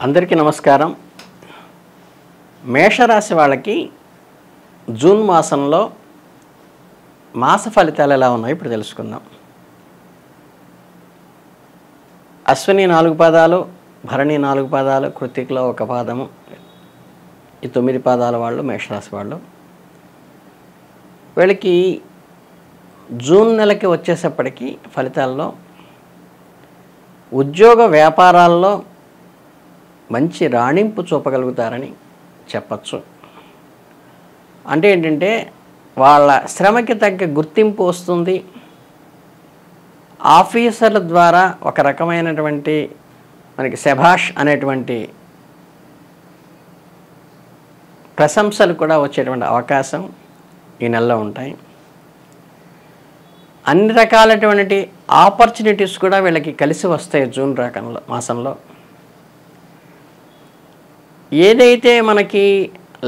అందరికీ నమస్కారం. మేషరాశి వాళ్ళకి జూన్ మాసంలో మాస ఫలితాలు ఎలా ఉన్నాయో ఇప్పుడు తెలుసుకుందాం. అశ్విని 4 పాదాలు, భరణి 4 పాదాలు, కృత్తికలో 1 పాదము, ఈ 9 పాదాల వాళ్ళు మేషరాశి వాళ్ళు. వీళ్ళకి జూన్ నెలకి వచ్చేసప్పటికి ఫలితాల్లో ఉద్యోగ వ్యాపారాల్లో మంచి రాణింపు చూపగలుగుతారని చెప్పచ్చు. అంటే ఏంటంటే వాళ్ళ శ్రమకి తగ్గ గుర్తింపు వస్తుంది. ఆఫీసర్ల ద్వారా ఒక రకమైనటువంటి మనకి శభాష్ అనేటువంటి ప్రశంసలు కూడా వచ్చేటువంటి అవకాశం ఈ నెలలో ఉంటాయి. అన్ని రకాలటువంటి ఆపర్చునిటీస్ కూడా వీళ్ళకి కలిసి వస్తాయి జూన్ మాసంలో. ఏదైతే మనకి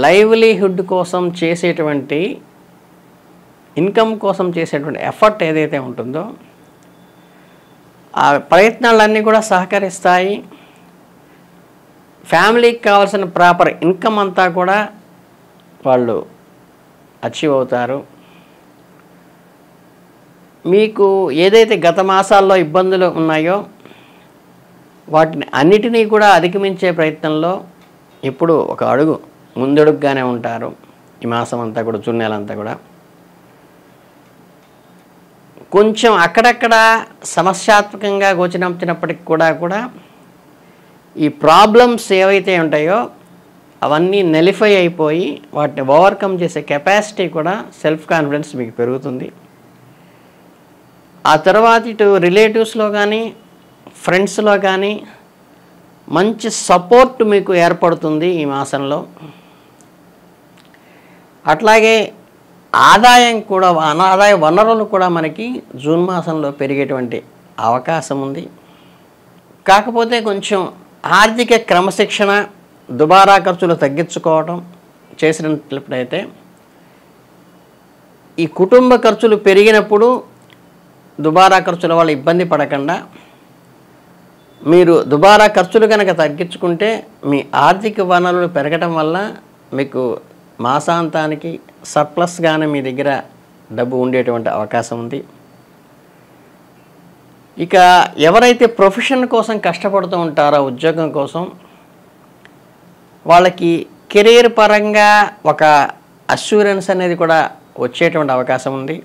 లైవ్లీహుడ్ కోసం చేసేటువంటి ఇన్కమ్ కోసం చేసేటువంటి ఎఫర్ట్ ఏదైతే ఉంటుందో ఆ ప్రయత్నాలన్నీ కూడా సహకరిస్తాయి. ఫ్యామిలీకి కావాల్సిన ప్రాపర్ ఇన్కమ్ అంతా కూడా వాళ్ళు అచీవ్ అవుతారు. మీకు ఏదైతే గత మాసాల్లో ఇబ్బందులు ఉన్నాయో వాటిని అన్నిటినీ కూడా అధిగమించే ప్రయత్నంలో ఇప్పుడు ఒక అడుగు ముందడుగుగానే ఉంటారు. ఈ మాసం అంతా కూడా, జూన్ నెల అంతా కూడా కొంచెం అక్కడక్కడ సమస్యాత్మకంగా గోచరించినప్పటికి కూడా ఈ ప్రాబ్లమ్స్ ఏవైతే ఉంటాయో అవన్నీ నెలిఫై అయిపోయి వాటిని ఓవర్కమ్ చేసే కెపాసిటీ కూడా, సెల్ఫ్ కాన్ఫిడెన్స్ మీకు పెరుగుతుంది. ఆ తర్వాత ఇటు రిలేటివ్స్లో కానీ ఫ్రెండ్స్లో కానీ మంచి సపోర్ట్ మీకు ఏర్పడుతుంది ఈ మాసంలో. అట్లాగే ఆదాయం కూడా, ఆదాయ వనరులు కూడా మనకి జూన్ మాసంలో పెరిగేటువంటి అవకాశం ఉంది. కాకపోతే కొంచెం ఆర్థిక క్రమశిక్షణ, దుబారా ఖర్చులు తగ్గించుకోవడం చేసినట్లయితే ఈ కుటుంబ ఖర్చులు పెరిగినప్పుడు దుబారా ఖర్చుల వల్ల ఇబ్బంది పడకుండా మీరు దుబారా ఖర్చులు కనుక తగ్గించుకుంటే మీ ఆర్థిక వనరులు పెరగడం వల్ల మీకు మాసాంతానికి సర్ప్లస్గానే మీ దగ్గర డబ్బు ఉండేటువంటి అవకాశం ఉంది. ఇక ఎవరైతే ప్రొఫెషన్ కోసం కష్టపడుతూ ఉంటారో, ఉద్యోగం కోసం, వాళ్ళకి కెరీర్ పరంగా ఒక అష్యూరెన్స్ అనేది కూడా వచ్చేటువంటి అవకాశం ఉంది.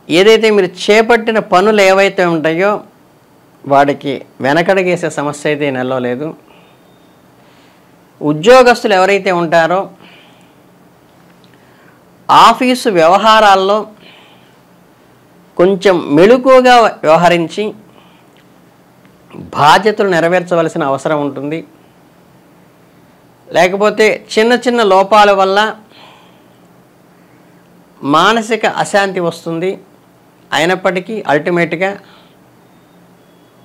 ఏదైతే మీరు చేపట్టిన పనులు ఏవైతే ఉంటాయో వాడికి వెనకడుగేసే సమస్య అయితే ఈ నెలలో లేదు. ఉద్యోగస్తులు ఎవరైతే ఉంటారో ఆఫీసు వ్యవహారాల్లో కొంచెం మెళుకువగా వ్యవహరించి బాధ్యతలు నెరవేర్చవలసిన అవసరం ఉంటుంది. లేకపోతే చిన్న చిన్న లోపాల వల్ల మానసిక అశాంతి వస్తుంది. అయినప్పటికీ అల్టిమేట్గా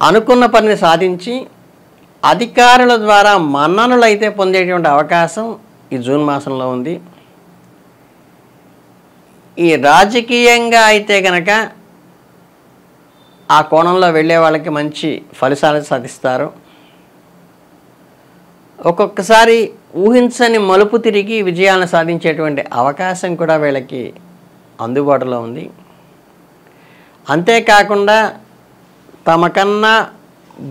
అనుకున్న పనిని సాధించి అధికారుల ద్వారా మన్ననలు అయితే పొందేటువంటి అవకాశం ఈ జూన్ మాసంలో ఉంది. ఈ రాజకీయంగా అయితే కనుక ఆ కోణంలో వెళ్ళే వాళ్ళకి మంచి ఫలితాలు సాధిస్తారు. ఒక్కొక్కసారి ఊహించని మలుపు తిరిగి విజయాలను సాధించేటువంటి అవకాశం కూడా వీళ్ళకి అందుబాటులో ఉంది. అంతేకాకుండా తమకన్నా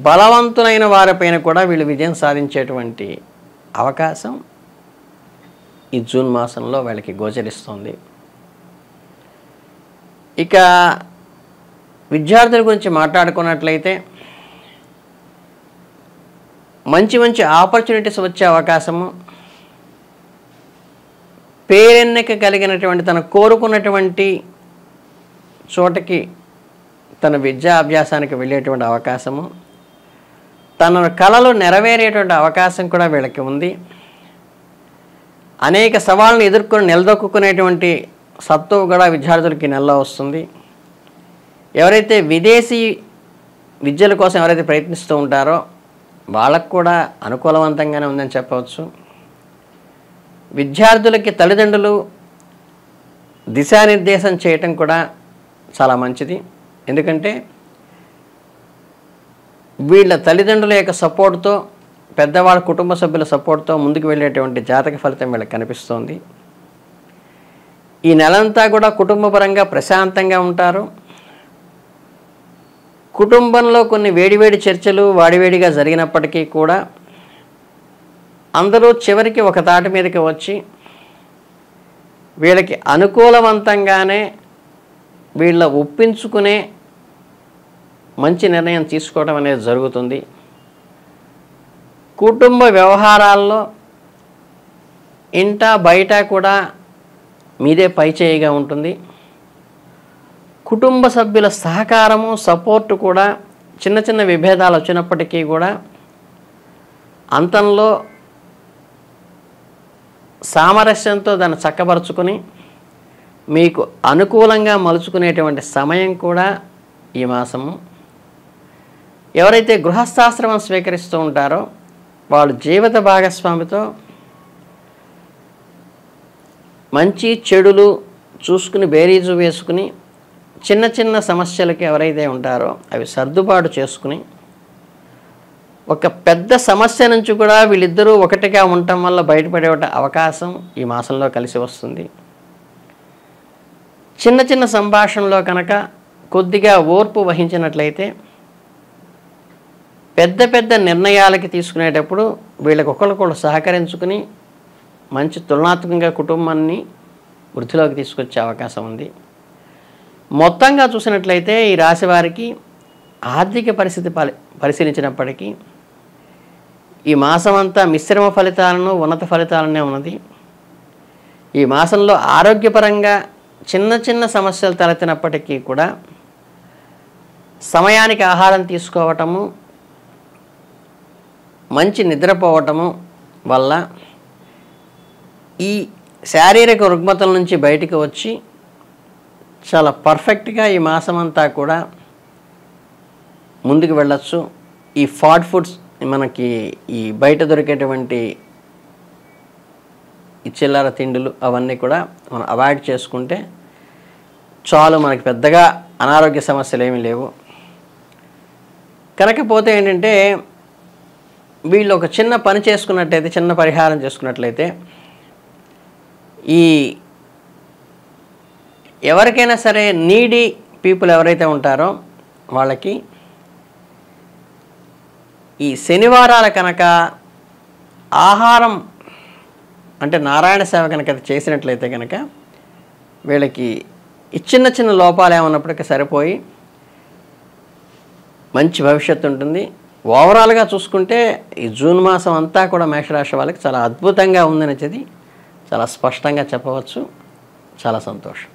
బలవంతులైన వారిపైన కూడా వీళ్ళు విజయం సాధించేటువంటి అవకాశం ఈ జూన్ మాసంలో వీళ్ళకి గోచరిస్తుంది. ఇక విద్యార్థుల గురించి మాట్లాడుకున్నట్లయితే మంచి మంచి ఆపర్చునిటీస్ వచ్చే అవకాశము, పేరెన్నిక కలిగినటువంటి తను కోరుకున్నటువంటి చోటకి తన విద్యా అభ్యాసానికి వెళ్ళేటువంటి అవకాశము, తన కళలు నెరవేరేటువంటి అవకాశం కూడా వీళ్ళకి ఉంది. అనేక సవాళ్ళను ఎదుర్కొని నిలదొక్కునేటువంటి సత్తువు కూడా విద్యార్థులకి నెలలో వస్తుంది. ఎవరైతే విదేశీ విద్యల కోసం ఎవరైతే ప్రయత్నిస్తూ ఉంటారో వాళ్ళకు కూడా అనుకూలవంతంగానే ఉందని చెప్పవచ్చు. విద్యార్థులకి తల్లిదండ్రులు దిశానిర్దేశం చేయటం కూడా చాలా మంచిది. ఎందుకంటే వీళ్ళ తల్లిదండ్రుల యొక్క సపోర్ట్తో, పెద్దవాళ్ళ కుటుంబ సభ్యుల సపోర్ట్తో ముందుకు వెళ్ళేటువంటి జాతక ఫలితం వీళ్ళకి కనిపిస్తోంది. ఈ నెలంతా కూడా కుటుంబపరంగా ప్రశాంతంగా ఉంటారు. కుటుంబంలో కొన్ని వేడివేడి చర్చలు వాడివేడిగా జరిగినప్పటికీ కూడా అందరూ చివరికి ఒక తాటి మీదకి వచ్చి వీళ్ళకి అనుకూలవంతంగానే వీళ్ళ ఒప్పించుకునే మంచి నిర్ణయం తీసుకోవడం అనేది జరుగుతుంది. కుటుంబ వ్యవహారాల్లో ఇంట బయట కూడా మీదే పైచేయిగా ఉంటుంది. కుటుంబ సభ్యుల సహకారము, సపోర్టు కూడా చిన్న చిన్న విభేదాలు వచ్చినప్పటికీ కూడా అంతంలో సామరస్యంతో దాన్ని చక్కబరుచుకొని మీకు అనుకూలంగా మలుచుకునేటువంటి సమయం కూడా ఈ మాసము. ఎవరైతే గృహస్థాశ్రమం స్వీకరిస్తూ ఉంటారో వాళ్ళు జీవిత భాగస్వామితో మంచి చెడులు చూసుకుని బేరీజు వేసుకుని చిన్న చిన్న సమస్యలకి ఎవరైతే ఉంటారో అవి సర్దుబాటు చేసుకుని ఒక పెద్ద సమస్య నుంచి కూడా వీళ్ళిద్దరూ ఒకటిగా ఉండటం వల్ల బయటపడే అవకాశం ఈ మాసంలో కలిసి వస్తుంది. చిన్న చిన్న సంభాషణలో కనుక కొద్దిగా ఓర్పు వహించినట్లయితే పెద్ద పెద్ద నిర్ణయాలకి తీసుకునేటప్పుడు వీళ్ళకి ఒకరికొకరు సహకరించుకుని మంచి తులనాత్మకంగా కుటుంబాన్ని వృద్ధిలోకి తీసుకొచ్చే అవకాశం ఉంది. మొత్తంగా చూసినట్లయితే ఈ రాశి వారికి ఆర్థిక పరిస్థితి పరిశీలించినప్పటికీ ఈ మాసం అంతా మిశ్రమ ఫలితాలను, ఉన్నత ఫలితాలనే ఉన్నది. ఈ మాసంలో ఆరోగ్యపరంగా చిన్న చిన్న సమస్యలు తలెత్తినప్పటికీ కూడా సమయానికి ఆహారం తీసుకోవటము, మంచి నిద్రపోవటము వల్ల ఈ శారీరక రుగ్మతల నుంచి బయటికి వచ్చి చాలా పర్ఫెక్ట్గా ఈ మాసం అంతా కూడా ముందుకు వెళ్ళచ్చు. ఈ ఫుడ్స్ మనకి ఈ బయట దొరికేటువంటి ఈ చిల్లర తిండులు అవన్నీ కూడా మనం అవాయిడ్ చేసుకుంటే చాలు, మనకి పెద్దగా అనారోగ్య సమస్యలు ఏమీ లేవు. కనుకపోతే ఏంటంటే వీళ్ళు ఒక చిన్న పని చేసుకున్నట్టయితే, చిన్న పరిహారం చేసుకున్నట్లయితే ఈ ఎవరికైనా సరే నీడీ పీపుల్ ఎవరైతే ఉంటారో వాళ్ళకి ఈ శనివారాల కనుక ఆహారం అంటే నారాయణ సేవ కనుక చేసినట్లయితే కనుక వీళ్ళకి ఈ చిన్న చిన్న లోపాలు ఏమన్నప్పటికీ సరిపోయి మంచి భవిష్యత్తు ఉంటుంది. ఓవరాల్గా చూసుకుంటే ఈ జూన్ మాసం అంతా కూడా మేషరాశి వాళ్ళకి చాలా అద్భుతంగా ఉందనేది చాలా స్పష్టంగా చెప్పవచ్చు. చాలా సంతోషం.